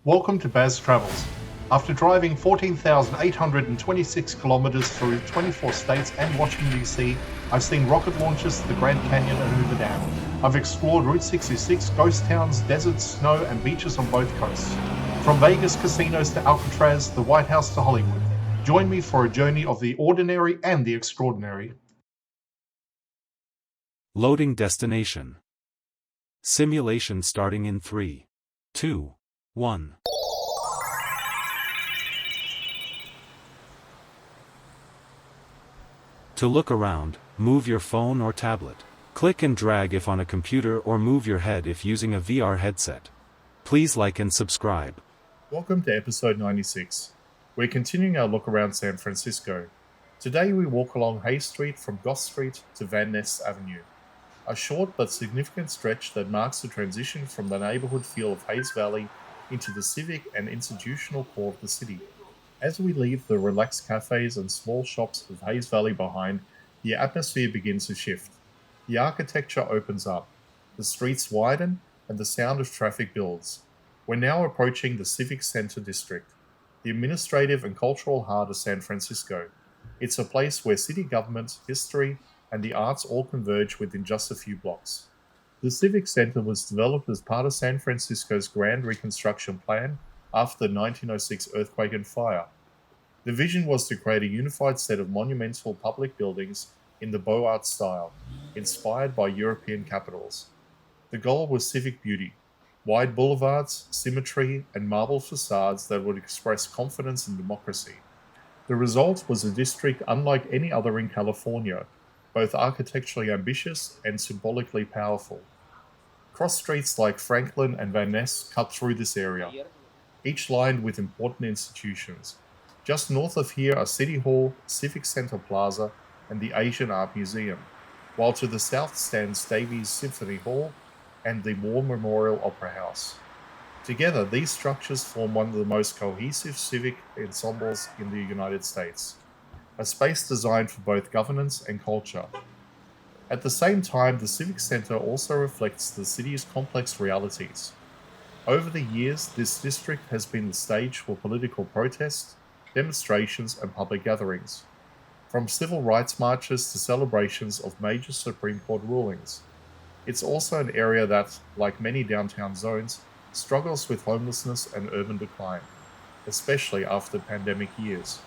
Welcome to Baz Travels. After driving 14,826 kilometers through 24 states and Washington, D.C., I've seen rocket launches to the Grand Canyon and Hoover Dam. I've explored Route 66, ghost towns, deserts, snow, and beaches on both coasts. From Vegas casinos to Alcatraz, the White House to Hollywood. Join me for a journey of the ordinary and the extraordinary. Loading destination. Simulation starting in 3, 2, 1. To look around, move your phone or tablet. Click and drag if on a computer or move your head if using a VR headset. Please like and subscribe. Welcome to episode 96. We're continuing our look around San Francisco. Today we walk along Hayes Street from Goss Street to Van Ness Avenue. A short but significant stretch that marks the transition from the neighborhood feel of Hayes Valley into the civic and institutional core of the city. As we leave the relaxed cafes and small shops of Hayes Valley behind, the atmosphere begins to shift. The architecture opens up, the streets widen, and the sound of traffic builds. We're now approaching the Civic Center district, the administrative and cultural heart of San Francisco. It's a place where city government, history, and the arts all converge within just a few blocks. The Civic Center was developed as part of San Francisco's Grand Reconstruction Plan after the 1906 earthquake and fire. The vision was to create a unified set of monumental public buildings in the Beaux Arts style, inspired by European capitals. The goal was civic beauty, wide boulevards, symmetry, and marble facades that would express confidence in democracy. The result was a district unlike any other in California, both architecturally ambitious and symbolically powerful. Cross streets like Franklin and Van Ness cut through this area, each lined with important institutions. Just north of here are City Hall, Civic Center Plaza, and the Asian Art Museum, while to the south stands Davies Symphony Hall and the War Memorial Opera House. Together, these structures form one of the most cohesive civic ensembles in the United States, a space designed for both governance and culture. At the same time, the Civic Center also reflects the city's complex realities. Over the years, this district has been the stage for political protests, demonstrations, and public gatherings, from civil rights marches to celebrations of major Supreme Court rulings. It's also an area that, like many downtown zones, struggles with homelessness and urban decline, especially after pandemic years.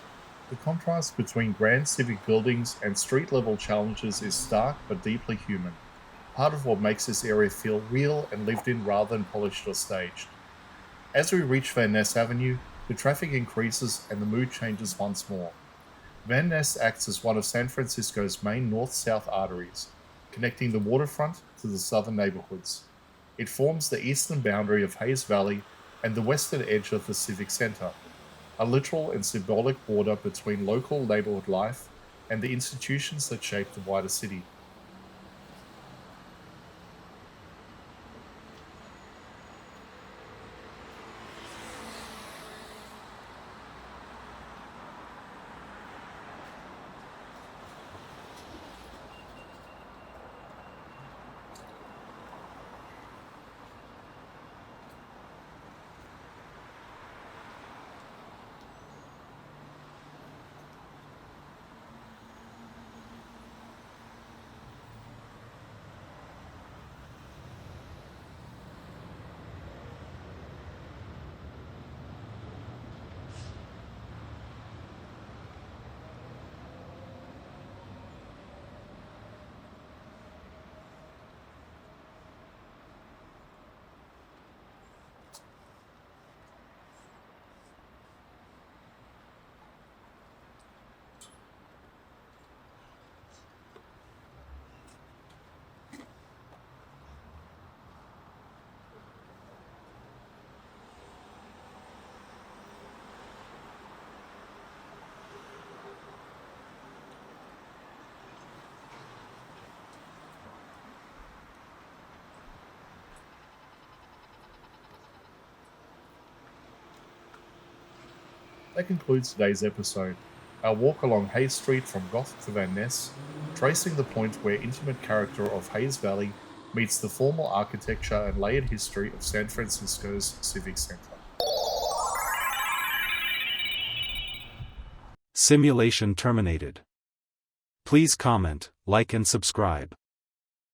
The contrast between grand civic buildings and street-level challenges is stark but deeply human, part of what makes this area feel real and lived in rather than polished or staged. As we reach Van Ness Avenue, the traffic increases and the mood changes once more. Van Ness acts as one of San Francisco's main north-south arteries, connecting the waterfront to the southern neighborhoods. It forms the eastern boundary of Hayes Valley and the western edge of the Civic Center, a literal and symbolic border between local neighborhood life and the institutions that shape the wider city. That concludes today's episode. Our walk along Hayes Street from Goth to Van Ness, tracing the point where intimate character of Hayes Valley meets the formal architecture and layered history of San Francisco's Civic Center. Simulation terminated. Please comment, like and subscribe.